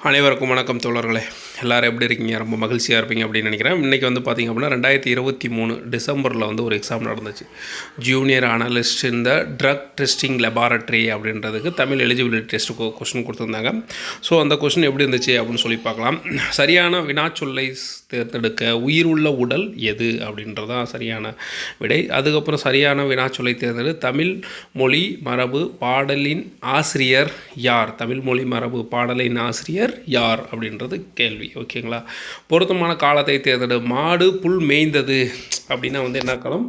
அனைவருக்கும் வணக்கம் தோழர்களே. எல்லோரும் எப்படி இருக்கீங்க? ரொம்ப மகிழ்ச்சியாக இருப்பீங்க அப்படின்னு நினைக்கிறேன். இன்றைக்கி வந்து பார்த்திங்க அப்படின்னா 2023 டிசம்பரில் வந்து ஒரு எக்ஸாம் நடந்துச்சு. ஜூனியர் அனலிஸ்ட் இந்த ட்ரக் டெஸ்டிங் லெபார்ட்ரி அப்படின்றதுக்கு தமிழ் எலிஜிபிலிட்டி டெஸ்ட்டு கொஸ்டின் கொடுத்துருந்தாங்க. ஸோ அந்த கொஸ்டின் எப்படி இருந்துச்சு அப்படின்னு சொல்லி பார்க்கலாம். சரியான வினாச்சொல்லை தேர்ந்தெடுக்க உயிர் உள்ள உடல் எது அப்படின்றதான் சரியான விடை. அதுக்கப்புறம் சரியான வினாச்சொல்லை தேர்ந்தெடு தமிழ் மொழி மரபு பாடலின் ஆசிரியர் யார்? தமிழ் மொழி மரபு பாடலின் ஆசிரியர் யார் அப்படின்றது கேள்வி. ஓகேங்களா? பொருத்தமான காலத்தை தேர்ந்தெடு. மாடு புல் மேய்ந்தது அப்படின்னா வந்து என்ன காலம்?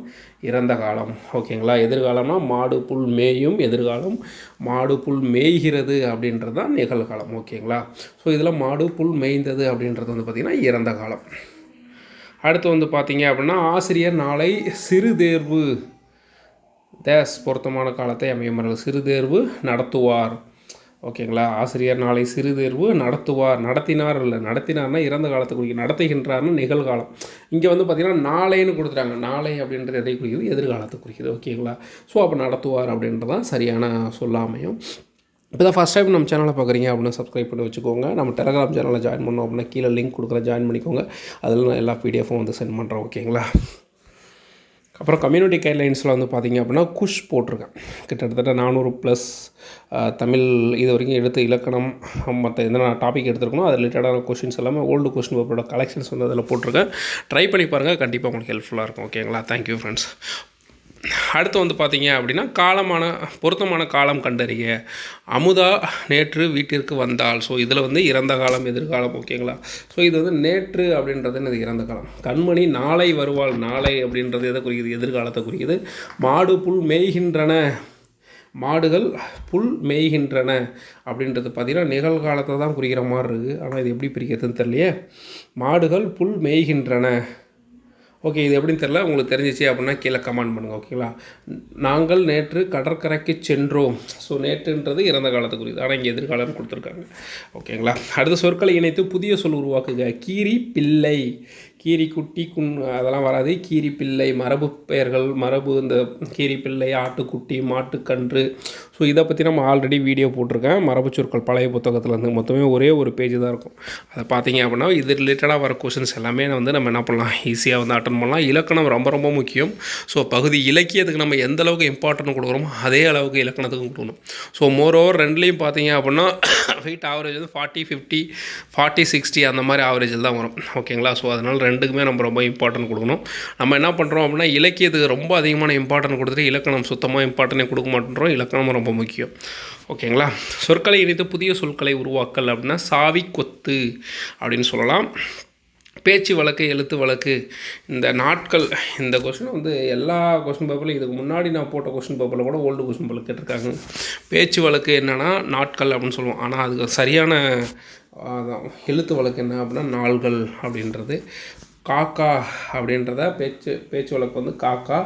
இறந்த காலம். ஓகேங்களா? எதிர்காலம்னா மாடு புல் மேயும் எதிர்காலம். மாடு புல் மேய்கிறது அப்படின்றது தான் நிகழ்காலம். ஓகேங்களா? ஸோ இதில் மாடு புல் மேய்ந்தது அப்படின்றது வந்து பார்த்திங்கன்னா இறந்த காலம். அடுத்து வந்து பார்த்திங்க அப்படின்னா ஆசிரியர் நாளை சிறு தேர்வு பொருத்தமான காலத்தை அமையமர்கள் சிறு தேர்வு நடத்துவார். ஓகேங்களா? ஆசிரியர் நாளை சிறு தேர்வு நடத்துவார். நடத்தினார் இல்லை, நடத்தினார்னா இறந்த காலத்தை குறிக்கும், நடத்துகின்றார்னு நிகழ்காலம். இங்கே வந்து பார்த்திங்கன்னா நாளைன்னு கொடுத்துட்டாங்க. நாளை அப்படின்றது எதை குறிக்குது? எதிர்காலத்தை குறிக்குது. ஓகேங்களா? ஸோ அப்போ நடத்துவார் அப்படின்றதான் சரியான சொல்லாமையும். இப்போ தான் ஃபஸ்ட் டைம் நம்ம சேனலை பார்க்குறீங்க அப்படின்னா சப்ஸ்கிரைப் பண்ணி வச்சுக்கோங்க. நம்ம டெலகிராம் சேனலில் ஜாயின் பண்ணோம் அப்படின்னா கீழே லிங்க் கொடுக்குறேன், ஜாயின் பண்ணிக்கோங்க. அதில் நான் எல்லா பிடிஎஃப்பும் வந்து சென்ட் பண்ணுறேன். ஓகேங்களா? அப்புறம் கம்யூனிட்டி கைட்லைன்ஸில் வந்து பார்த்திங்க அப்படின்னா குஷ் போட்டிருக்கேன். கிட்டத்தட்ட 400+ தமிழ் இது வரைக்கும் எடுத்து இலக்கணம் மற்ற எந்த டாபிக் எடுத்துருக்கணும் அது ரிலேட்டடான கொஷின்ஸ் எல்லாமே ஓல்டு கொஷின் பேப்பரோட கலெக்ஷன்ஸ் வந்து அதில் போட்டிருக்கேன். ட்ரை பண்ணி பாருங்கள், கண்டிப்பாக உங்களுக்கு ஹெல்ப்ஃபுல்லாக இருக்கும். ஓகேங்களா? Thank you friends. அடுத்து வந்து பார்த்திங்க அப்படின்னா பொருத்தமான காலம் கண்டறிய. அமுதா நேற்று வீட்டிற்கு வந்தாள். ஸோ இதில் வந்து இறந்த காலம் எதிர்காலம். ஓகேங்களா? ஸோ இது வந்து நேற்று அப்படின்றது இது இறந்த காலம். கண்மணி நாளை வருவாள். நாளை அப்படின்றது எதை குறிக்குது? எதிர்காலத்தை குறிக்குது. மாடு புல் மேய்கின்றன. மாடுகள் புல் மேய்கின்றன அப்படின்றது பார்த்திங்கன்னா நிகழ்காலத்தை தான் குறிக்கிற மாதிரி இருக்குது. ஆனால் இது எப்படி பிரிக்கிறதுன்னு தெரியலையே. மாடுகள் புல் மேய்கின்றன. ஓகே, இது எப்படின்னு தெரியல. உங்களுக்கு தெரிஞ்சிச்சு அப்படின்னா கீழே கமெண்ட் பண்ணுங்கள். ஓகேங்களா? நாங்கள் நேற்று கடற்கரைக்கு சென்றோம். ஸோ நேற்றுன்றது இறந்த காலத்துக்குரியது, ஆனால் இங்கே எதிர்காலம் கொடுத்துருக்காங்க. ஓகேங்களா? அடுத்த சொற்களை இணைத்து புதிய சொல் உருவாக்குக. கீரி பிள்ளை. கீரி குட்டி அதெல்லாம் வராது. கீரி பிள்ளை மரபு பெயர்கள், மரபு இந்த கீரி பிள்ளை, ஆட்டுக்குட்டி, மாட்டுக்கன்று. ஸோ இதை பற்றி நம்ம ஆல்ரெடி வீடியோ போட்டிருக்கேன். மரபு சொற்கள் பழைய புத்தகத்தில் வந்து மொத்தமே ஒரே ஒரு பேஜ் தான் இருக்கும். அதை பார்த்தீங்க அப்படின்னா இது ரிலேட்டடாக வர கொஷின்ஸ் எல்லாமே வந்து நம்ம என்ன பண்ணலாம், ஈஸியாக வந்து அட்டன் பண்ணலாம். இலக்கணம் ரொம்ப ரொம்ப முக்கியம். ஸோ பகுதி இலக்கியத்துக்கு நம்ம எந்த அளவுக்கு இம்பார்ட்டன்ட் கொடுக்குறோமோ அதே அளவுக்கு இலக்கணத்துக்கும் கொடுக்கணும். ஸோ மோரோவர் ரெண்டுலேயும் பார்த்தீங்க அப்படின்னா வெயிட் ஆவரேஜ் வந்து 40, 50, 40, 60 அந்த மாதிரி ஆவரேஜில் தான் வரும். ஓகேங்களா? ஸோ அதனால் ரெண்டுக்குமே நம்ம ரொம்ப இம்பார்ட்டன்ட் கொடுக்கணும். நம்ம என்ன பண்ணுறோம் அப்படின்னா இலக்கியத்துக்கு ரொம்ப அதிகமான இம்பார்ட்டன்ட் கொடுத்துட்டு இலக்கணம் சுத்தமாக இம்பார்ட்டன்ட் கொடுக்க மாட்டேன்றோம். இலக்கணம் ரொம்ப முக்கியம். ஓகேங்களா? சொற்களை இணைத்து புதிய சொற்களை உருவாக்கல் அப்படின்னா சாவி கொத்து அப்படின்னு சொல்லலாம். பேச்சு வழக்கு, எழுத்து வழக்கு, இந்த நாட்கள். இந்த கொஸ்டின் வந்து எல்லா கொஸ்டின் பேப்பர்லையும் இதுக்கு முன்னாடி நான் போட்ட கொஸ்டின் பேப்பரில் கூட ஓல்டு கொஸ்டின் பேப்பர் கேட்டிருக்காங்க. பேச்சு வழக்கு என்னென்னா நாட்கள் அப்படின்னு சொல்லுவோம். ஆனால் அதுக்கு சரியான எழுத்து வழக்கு என்ன அப்படின்னா நாள்கள் அப்படின்றது. காக்கா அப்படின்றத பேச்சு வழக்கு வந்து காக்கா,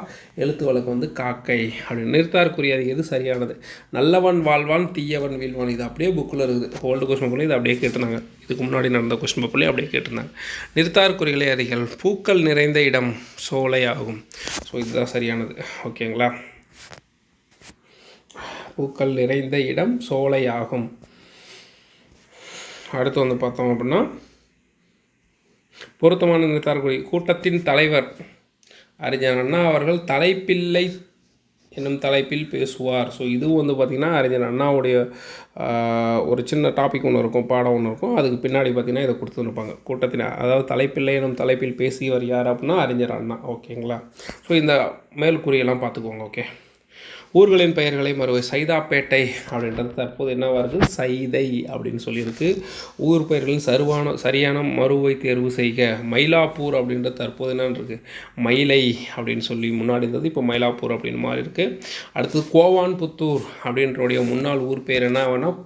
எழுத்து வழக்கு வந்து காக்கை அப்படின்னு. நிறுத்தாருக்குரிய அது எது சரியானது? நல்லவன் வாழ்வான் தீயவன் வீழ்வான். இது அப்படியே புக்கில் இருக்குது. ஓல்டு கொஸ்டின் பேப்பரில் இது அப்படியே கேட்டிருந்தாங்க. இதுக்கு முன்னாடி நடந்த கொஸ்டின் பேப்பர்லேயே அப்படியே கேட்டிருந்தாங்க. நிறுத்தாருக்குறிகளை அறிகள். பூக்கள் நிறைந்த இடம் சோலை ஆகும். ஸோ இதுதான் சரியானது. ஓகேங்களா? பூக்கள் நிறைந்த இடம் சோலை ஆகும். அடுத்து வந்து பார்த்தோம் அப்படின்னா பொருத்தமான நிறுத்தார்குறி. கூட்டத்தின் தலைவர் அறிஞர் அண்ணா அவர்கள் தலைப்பிள்ளை என்னும் தலைப்பில் பேசுவார். ஸோ இதுவும் வந்து பார்த்திங்கன்னா அறிஞர் அண்ணாவுடைய ஒரு சின்ன டாபிக் ஒன்று இருக்கும், பாடம் ஒன்று இருக்கும். அதுக்கு பின்னாடி பார்த்திங்கன்னா இதை கொடுத்துருப்பாங்க. கூட்டத்தின் அதாவது தலைப்பிள்ளை என்னும் தலைப்பில் பேசியவர் யார் அப்படின்னா அறிஞர் அண்ணா. ஓகேங்களா? ஸோ இந்த மேல்குறியெல்லாம் பார்த்துக்கோங்க. ஓகே. ஊர்களின் பெயர்களை மறுவை. சைதாப்பேட்டை அப்படின்றது தற்போது என்ன வருது? சைதை அப்படின்னு சொல்லியிருக்கு. ஊர் பெயர்களின் சரியான மறுவை தேர்வு செய்க. மயிலாப்பூர் அப்படின்றது தற்போது என்னன்னு இருக்குது? மயிலை அப்படின்னு சொல்லி முன்னாடி இருந்தது, இப்போ மயிலாப்பூர் அப்படின்னு மாறி இருக்குது. அடுத்தது கோவான்புத்தூர் அப்படின்றோடைய முன்னாள் ஊர் பேர் என்ன வேணால்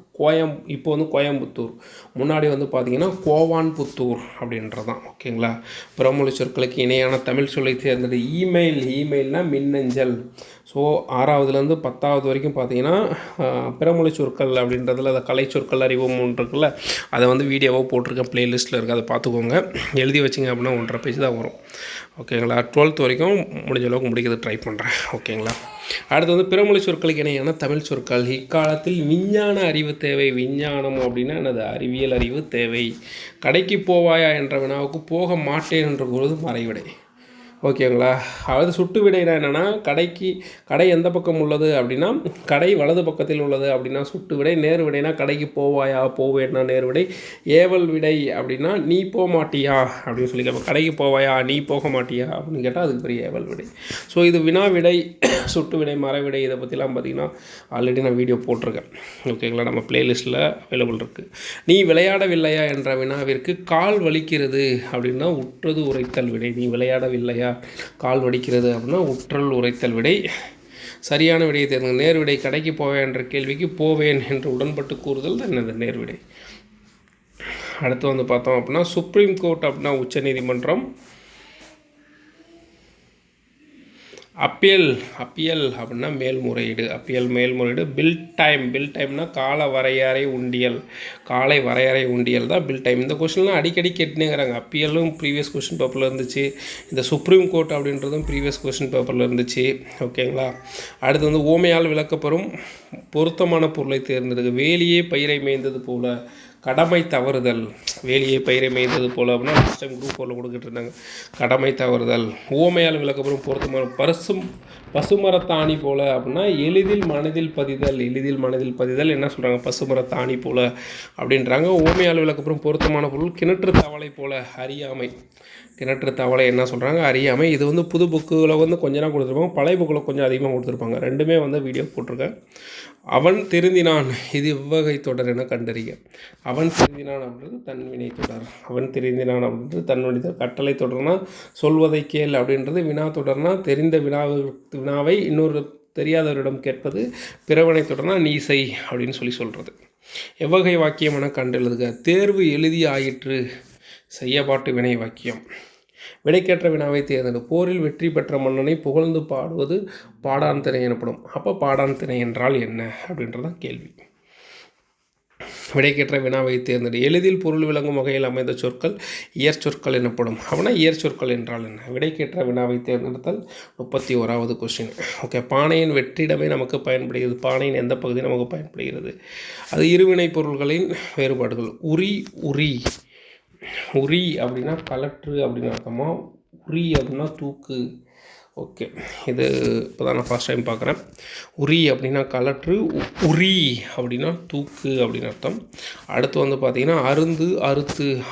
இப்போ வந்து கோயம்புத்தூர். முன்னாடி வந்து பார்த்திங்கன்னா கோவான்புத்தூர் அப்படின்றதான். ஓகேங்களா? பிறமொழி சொற்களுக்கு இணையான தமிழ் சொல்லை தேர்ந்தது. இமெயில்னால் மின்னஞ்சல். ஸோ 6வதுலேருந்து 10வது வரைக்கும் பார்த்தீங்கன்னா பிறமொழி சொற்கள் அப்படின்றதுல அந்த கலை சொற்கள் அறிவும் ஒன்று இருக்குல்ல, அதை வந்து வீடியோவாக போட்டிருக்கேன், ப்ளேலிஸ்ட்டில் இருக்குது, அதை பார்த்துக்கோங்க. எழுதி வச்சிங்க அப்படின்னா 1.5 பேஜ் தான் வரும். ஓகேங்களா? 12th வரைக்கும் முடிஞ்ச அளவுக்கு முடிக்கிறது ட்ரை பண்ணுறேன். ஓகேங்களா? அடுத்து வந்து பிறமொழி சொற்களுக்கு இணையான தமிழ் சொற்கள். இக்காலத்தில் விஞ்ஞான அறிவு தேவை. விஞ்ஞானம் அப்படின்னா எனது அறிவியல் அறிவு தேவை. கடைக்கு போவாயா என்ற வினாவுக்கு போக மாட்டேன் என்ற பொழுது மறைவிடை. ஓகேங்களா? அதாவது சுட்டு விடைனா என்னென்னா, கடை எந்த பக்கம் உள்ளது அப்படின்னா கடை வலது பக்கத்தில் உள்ளது அப்படின்னா சுட்டு விடை. நேர் விடைனா கடைக்கு போவாயா, போவேன்னா நேர் விடை. ஏவல் விடை அப்படின்னா நீ போக மாட்டியா அப்படின்னு சொல்லி கேட்போம். கடைக்கு போவாயா, நீ போக மாட்டியா அப்படின்னு கேட்டால் அதுக்கு பெரிய ஏவல் விடை. ஸோ இது வினா விடை, சுட்டு விடை, மறைவிடை, இதை பற்றிலாம் பார்த்திங்கன்னா ஆல்ரெடி நான் வீடியோ போட்டிருக்கேன். ஓகேங்களா? நம்ம ப்ளேலிஸ்ட்டில் அவைலபிள் இருக்குது. நீ விளையாடவில்லையா என்ற வினாவிற்கு கால் வலிக்கிறது அப்படின்னா உற்றது உரைத்தல் விடை. நீ விளையாடவில்லையா, கால் வலிக்கிறது அப்படின்னா உற்றல் உரைத்தல் விடை. சரியான விடையை தேர்ந்து. நேர்விடை கடைக்கு போவேன் என்ற கேள்விக்கு போவேன் என்று உடன்பட்டு கூறுதல் தான் என்னது நேர்விடை. அடுத்து வந்து பார்த்தோம் அப்படின்னா சுப்ரீம் கோர்ட் அப்படின்னா உச்சநீதிமன்றம். அப்பீல் அப்படின்னா மேல்முறையீடு. மேல்முறையீடு. பில் டைம்னா காலை வரையறை உண்டியல் தான் பில் டைம். இந்த கொஸ்டின்லாம் அடிக்கடி கேட்டுனேங்கிறாங்க. அப்பீலும் ப்ரீவியஸ் கொஸ்டின் பேப்பரில் இருந்துச்சு, இந்த சுப்ரீம் கோர்ட் அப்படின்றதும் ப்ரீவியஸ் கொஸ்டின் பேப்பரில் இருந்துச்சு. ஓகேங்களா? அடுத்து வந்து ஓமையால் விளக்கப்பெறும் பொருத்தமான பொருளை தேர்ந்தெடுக்க. வேலியே பயிரை மேய்ந்தது போல, கடமை தவறுதல். வேலியை பயிரை மேய்ந்தது போல் அப்படின்னா லாஸ்ட் டைம் குரூப் 4 கொடுத்துட்டு இருந்தாங்க. கடமை தவறுதல். ஓமையால் விளக்கப்பெறும் பொருத்தமான பசுமரத்தாணி போல் அப்படின்னா எளிதில் மனதில் பதிதல். என்ன சொல்கிறாங்க? பசுமரத்தாணி போல் அப்படின்றாங்க. ஓமையால் விளக்கப்பெறும் பொருத்தமான பொருள் கிணற்று தவளை போல், அறியாமை. கிணற்று தவளை என்ன சொல்கிறாங்க? அறியாமை. இது வந்து புது புக்குகளை வந்து கொஞ்சம் தான் கொடுத்துருப்பாங்க, பழைய புக்கில் கொஞ்சம் அதிகமாக கொடுத்துருப்பாங்க. ரெண்டுமே வந்து வீடியோ போட்டிருக்கேன். அவன் திருந்தினான், இது எவ்வகை தொடர் என கண்டறிய. அவன் திருந்தினான் அப்படின்றது தன்வினை தொடர். கட்டளை தொடர்னா சொல்வதை கேள் அப்படின்றது. வினா தொடர்னா தெரிந்த வினாவை இன்னொரு தெரியாதவரிடம் கேட்பது. பிறவினை தொடர்னா நீ செய் அப்படின்னு சொல்கிறது. எவ்வகை வாக்கியம் என கண்டெழுதுக. தேர்வு எழுதி ஆயிற்று, செய்யப்பாட்டு வினை வாக்கியம். விடைக்கேற்ற வினாவை தேர்ந்தெடு. போரில் வெற்றி பெற்ற மன்னனை புகழ்ந்து பாடுவது பாடான் திணை எனப்படும். அப்போ பாடான் திணை என்றால் என்ன அப்படின்றதான் கேள்வி. விடைக்கேற்ற வினாவை தேர்ந்தெடு. எளிதில் பொருள் விளங்கும் வகையில் அமைந்த சொற்கள் இயற்சொற்கள் எனப்படும். அப்படின்னா இயற்சொற்கள் என்றால் என்ன? விடைக்கேற்ற வினாவை தேர்ந்தெடுத்தல் 31வது கொஸ்டின். ஓகே. பானையின் வெற்றிடமே நமக்கு பயன்படுகிறது. பானையின் எந்த பகுதி நமக்கு பயன்படுகிறது? அது இருவினை பொருள்களின் வேறுபாடுகள். உரி அப்படின்னா கலற்று அப்படின்னு அர்த்தமா. உரி அப்படின்னா தூக்கு. ஓகே, இது இப்போ தான் நான் ஃபஸ்ட் டைம் பார்க்குறேன். உரி அப்படின்னா கலற்று, உரி அப்படின்னா தூக்கு அப்படின்னு அர்த்தம். அடுத்து வந்து பார்த்திங்கன்னா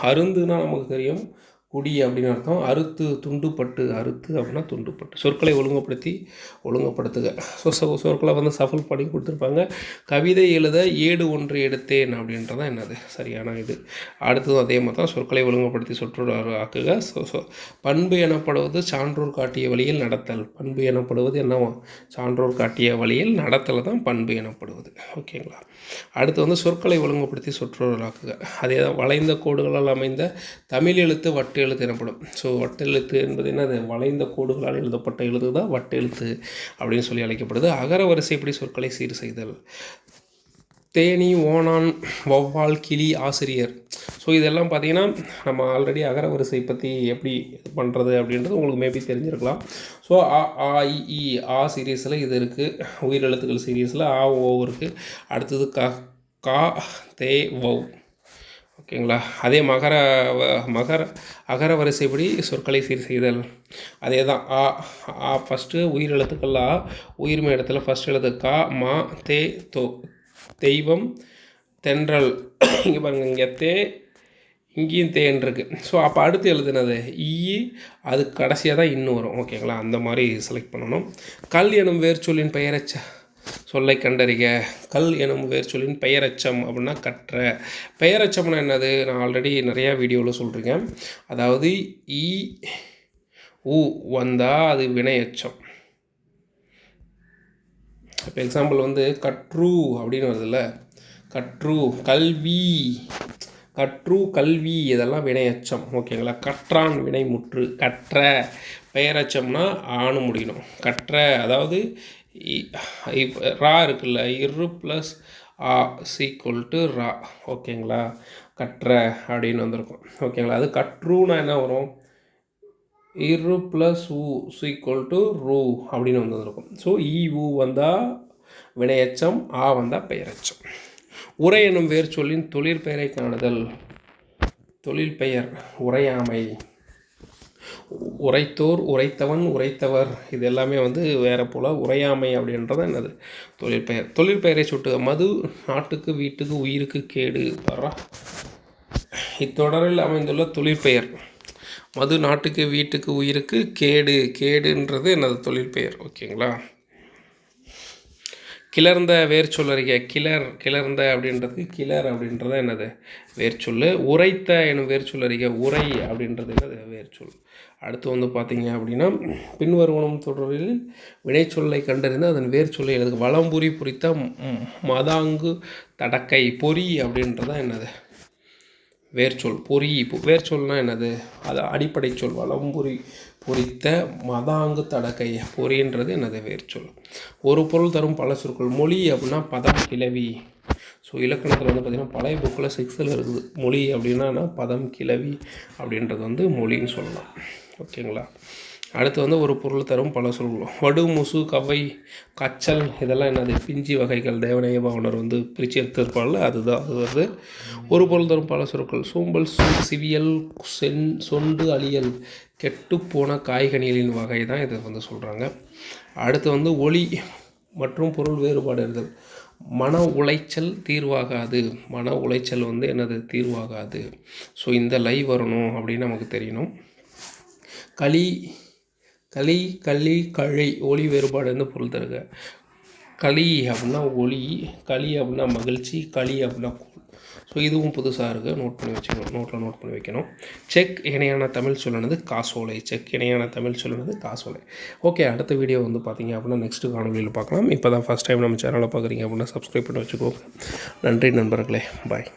அருந்துனா நமக்கு தெரியும், குடி அப்படின்னு அர்த்தம். அறுத்து துண்டுப்பட்டு, அப்படின்னா துண்டுப்பட்டு. சொற்களை ஒழுங்குபடுத்துக. சொற்களை வந்து சஃபல் பண்ணி கொடுத்துருப்பாங்க. கவிதை எழுத ஏடு ஒன்று எடுத்தேன் அப்படின்றதான் என்னது சரியான இது. அடுத்ததும் அதே மாதிரி தான் சொற்களை ஒழுங்குபடுத்தி சொற்றொடர் ஆக்குக. பண்பு எனப்படுவது சான்றோர் காட்டிய வழியில் நடத்தல். பண்பு எனப்படுவது என்னவா? சான்றோர் காட்டிய வழியில் நடத்தல் தான் பண்பு எனப்படுவது. ஓகேங்களா? அடுத்து வந்து சொற்களை ஒழுங்குபடுத்தி சொற்றொடர் ஆக்குக. அதே தான் வளைந்த கோடுகளால் அமைந்த தமிழ் எழுத்து வட்டு எழுத்து எனப்படும். ஸோ வட்டெழுத்து என்பது என்னது? வளைந்த கோடுகளால் எழுதப்பட்ட எழுத்து தான் வட்டெழுத்து அப்படின்னு சொல்லி அழைக்கப்படுது. அகர வரிசைப்படி சொற்களை சீர் செய்தல். தேனி, ஓணான், வௌவால், கிளி, ஆசிரியர். ஸோ இதெல்லாம் பார்த்திங்கன்னா நம்ம ஆல்ரெடி அகர வரிசை பற்றி எப்படி இது பண்ணுறது அப்படின்றது உங்களுக்கு மேபி தெரிஞ்சிருக்கலாம். ஸோ ஆ இ ஈ ஆ சீரீஸில் இது இருக்குது. உயிரெழுத்துக்கள் சீரீஸில் ஆ ஓ இருக்குது. அடுத்தது கா தே வௌ. ஓகேங்களா? அதே அகர வரிசைப்படி சொற்களை சீர் செய்தல். அதே தான் ஆ ஃபஸ்ட்டு உயிரெழுத்துக்கள். உயிர்மை இடத்துல ஃபஸ்ட் எழுத்து கா, மா, தே, தோ. தெய்வம், தென்றல். இங்கே பாருங்கள், இங்கே தே, இங்கேயும் தேன் இருக்குது. ஸோ அப்போ அடுத்து எழுதுனது ஈ, அது கடைசியாக தான் இன்னும் வரும். ஓகேங்களா? அந்த மாதிரி செலக்ட் பண்ணணும். கல் எனும் வேர்ச்சொல்லின் பெயரச்ச சொல்லை கண்டறிக. கல் எனும் வேர்ச்சொல்லின் பெயரச்சம் அப்படின்னா கற்ற. பெயரச்சம்னா என்னது? நான் ஆல்ரெடி நிறையா வீடியோவில் சொல்கிறேன். அதாவது ஈ ஊ வந்தால் அது வினையச்சம். இப்போ எக்ஸாம்பிள் வந்து கற்று அப்படின்னு வருதுல்ல, கற்று கல்வி இதெல்லாம் வினையச்சம். ஓகேங்களா? கற்றான் வினைமுற்று. கற்ற பெயரச்சம்னா ஆணு முடியணும். கற்ற அதாவது ரா இருக்குல்ல, இரு ப்ளஸ் ஆ சீக்குவல் டு ரா. ஓகேங்களா, கற்ற அப்படின்னு வந்திருக்கும். ஓகேங்களா, அது கற்றுனா என்ன வரும், இரு ப்ளஸ் ஊ சீக்குவல் டு ரூ அப்படின்னு வந்துருக்கும். ஸோ ஊ வந்தால் வினையச்சம், ஆ வந்தால் பெயரச்சம். உரை என்னும் வேறு சொல்லின் தொழிற்பெயரை காணுதல். தொழில் பெயர் உரையாமை, உரைத்தோர், உரைத்தவன், உரைத்தவர், இது எல்லாமே வந்து வேறு போல். உரையாமை அப்படின்றது என்னது, தொழிற்பெயர். தொழிற்பெயரை சுட்டுக. மது நாட்டுக்கு வீட்டுக்கு உயிருக்கு கேடு. வர்றா இத்தொடரில் அமைந்துள்ள தொழிற்பெயர். மது நாட்டுக்கு வீட்டுக்கு உயிருக்கு கேடு. கேடுன்றது என்னது, தொழிற்பெயர். ஓகேங்களா. கிளர்ந்த வேர்ச்சொல் அறிக. கிளர்ந்த அப்படின்றது, கிளர் அப்படின்றது என்னது, வேர்ச்சொல். உரைத்த எனும் வேர்ச்சொல் அறிக. உரை அப்படின்றது என்னது, வேர்ச்சொல். அடுத்து வந்து பார்த்தீங்க அப்படின்னா, பின்வருவனும் தொடரில் வினைச்சொல்லை கண்டறிந்து அதன் வேர்ச்சொல்லை எழுது. வளம்புரி பொறித்த மதாங்கு தடக்கை. பொறி அப்படின்றதான் என்னது, வேர்ச்சொல். பொறி. வேர்ச்சொல்னால் என்னது, அது அடிப்படை சொல். வளம்புரி பொறித்த மதாங்கு தடக்கை. பொறின்றது என்னது, வேர்ச்சொல். ஒரு பொருள் தரும் பல சொற்கள். மொழி அப்படின்னா பதம் கிளவி. ஸோ இலக்கணத்தில் வந்து பார்த்திங்கன்னா பழைய புக்கில் 6ல் இருக்குது. மொழி அப்படின்னா பதம் கிளவி அப்படின்றது வந்து மொழின்னு சொல்லலாம். ஓகேங்களா. அடுத்து வந்து ஒரு பொருள் தரும் பல சொல்கள். வடு, முசு, கவை, கச்சல், இதெல்லாம் என்னது, பிஞ்சி வகைகள். தேவநேய பாவனர் வந்து பிரித்து எடுத்திருப்பாங்கள்ல, அதுதான் அது வந்து ஒரு பொருள் தரும் பல சொற்கள். சோம்பல், சிவியல், சொண்டு, அழியல், கெட்டுப்போன காய்கனிகளின் வகை தான் இதை வந்து சொல்கிறாங்க. அடுத்து வந்து ஒளி மற்றும் பொருள் வேறுபாடு இருந்தல். மன உளைச்சல் தீர்வாகாது. மன உளைச்சல் வந்து என்னது, தீர்வாகாது. ஸோ இந்த லை வரணும் அப்படின்னு நமக்கு தெரியணும். களி, களி, கழி, ஒளி வேறுபாடு வந்து பொருள் தருக. களி அப்படின்னா ஒளி, களி அப்படின்னா மகிழ்ச்சி, களி அப்படின்னா கூழ். ஸோ இதுவும் புதுசாக இருக்குது, நோட் பண்ணி வச்சுக்கணும், நோட்டில் நோட் பண்ணி வைக்கணும். செக் இணையான தமிழ் சொல்லானது காசோலை. செக் இணையான தமிழ் சொல்லானது காசோலை. ஓகே, அடுத்த வீடியோ வந்து பார்த்தீங்க அப்படின்னா நெக்ஸ்ட்டு காணொலியில் பார்க்கலாம். இப்போ தான் ஃபஸ்ட் டைம் நம்ம சேனலை பார்க்குறீங்க அப்படின்னா சப்ஸ்கிரைப் பண்ணி வச்சுக்கோங்க. நன்றி நண்பர்களே, பாய்.